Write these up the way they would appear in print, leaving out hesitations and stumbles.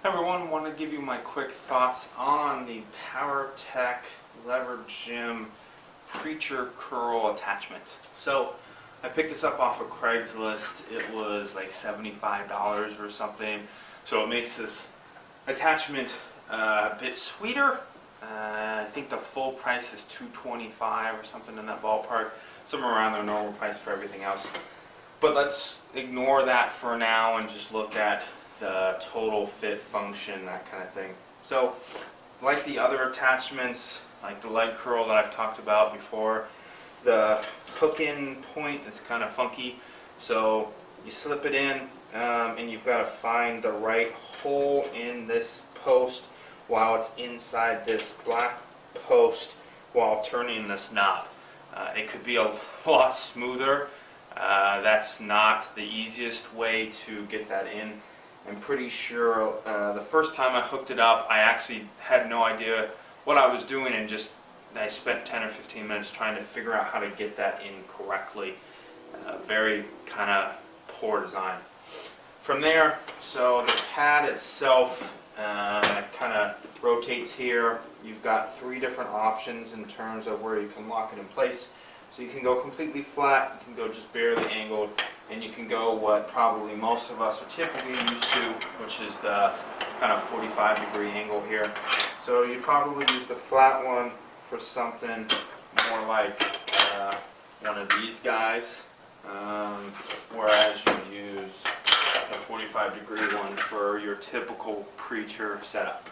Hi everyone, want to give you my quick thoughts on the Powertec Levergym Preacher Curl attachment. So I picked this up off of Craigslist. It was like $75 or something. So it makes this attachment a bit sweeter. I think the full price is $225 or something in that ballpark. Somewhere around the normal price for everything else. But let's ignore that for now and just look at the total fit, function, that kind of thing. So, like the other attachments, like the leg curl that I've talked about before, the hook-in point is kind of funky. So you slip it in, and you've got to find the right hole in this post while it's inside this black post while turning this knob. It could be a lot smoother. That's not the easiest way to get that in. I'm pretty sure the first time I hooked it up, I actually had no idea what I was doing, and I spent 10 or 15 minutes trying to figure out how to get that in correctly. Very kind of poor design. From there, so the pad itself kind of rotates here. You've got 3 different options in terms of where you can lock it in place. So you can go completely flat, you can go just barely angled, and you can go what probably most of us are typically used to, which is the kind of 45-degree angle here. So you probably use the flat one for something more like one of these guys, whereas you use the 45-degree one for your typical preacher setup.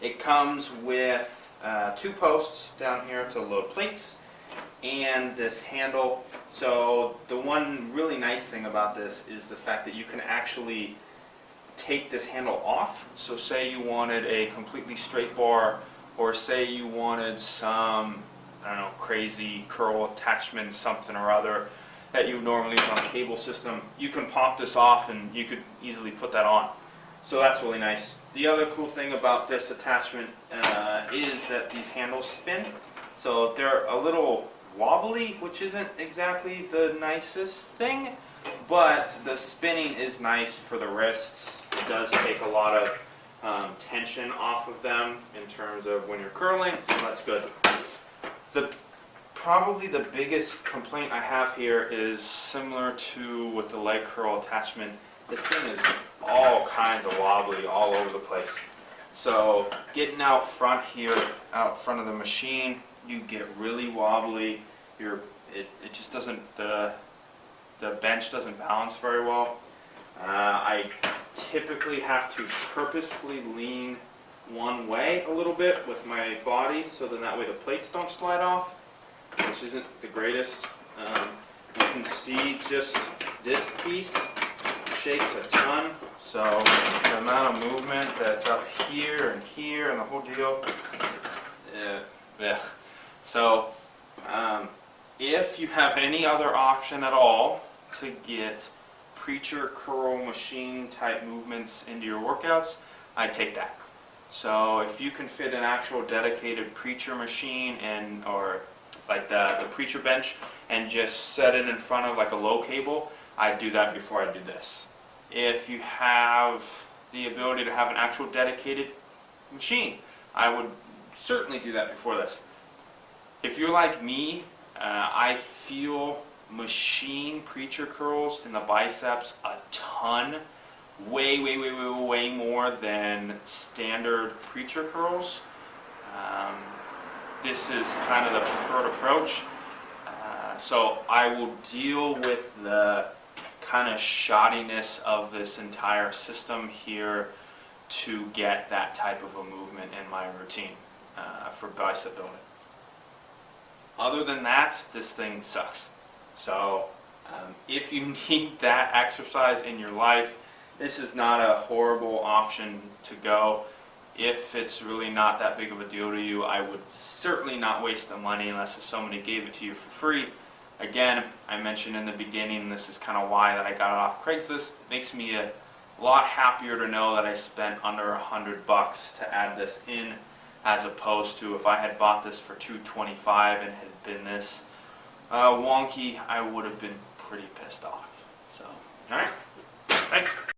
It comes with 2 posts down here to load plates, and this handle. So the one really nice thing about this is the fact that you can actually take this handle off. So say you wanted a completely straight bar, or say you wanted some, I don't know, crazy curl attachment, something or other that you normally use on a cable system, you can pop this off and you could easily put that on. So that's really nice. The other cool thing about this attachment is that these handles spin. So they're a little wobbly, which isn't exactly the nicest thing, but the spinning is nice for the wrists. It does take a lot of tension off of them in terms of when you're curling, so that's good. Probably the biggest complaint I have here is similar to with the leg curl attachment. This thing is all kinds of wobbly all over the place. So getting out front here, out front of the machine, you get really wobbly. It just doesn't, the bench doesn't balance very well. I typically have to purposefully lean one way a little bit with my body, so then that way the plates don't slide off, which isn't the greatest. You can see just this piece shakes a ton, so the amount of movement that's up here and here and the whole deal. So if you have any other option at all to get preacher curl machine type movements into your workouts, I'd take that. So if you can fit an actual dedicated preacher machine or like the preacher bench and just set it in front of like a low cable, I'd do that before I do this. If you have the ability to have an actual dedicated machine, I would certainly do that before this. If you're like me, I feel machine preacher curls in the biceps a ton, way more than standard preacher curls. This is kind of the preferred approach. So I will deal with the kind of shoddiness of this entire system here to get that type of a movement in my routine for bicep building. Other than that, this thing sucks. So if you need that exercise in your life, this is not a horrible option to go. If it's really not that big of a deal to you, I would certainly not waste the money unless if somebody gave it to you for free. Again, I mentioned in the beginning, this is kind of why that I got it off Craigslist. It makes me a lot happier to know that I spent under $100 to add this in, as opposed to if I had bought this for $225 and had been this wonky, I would have been pretty pissed off. So, alright, thanks.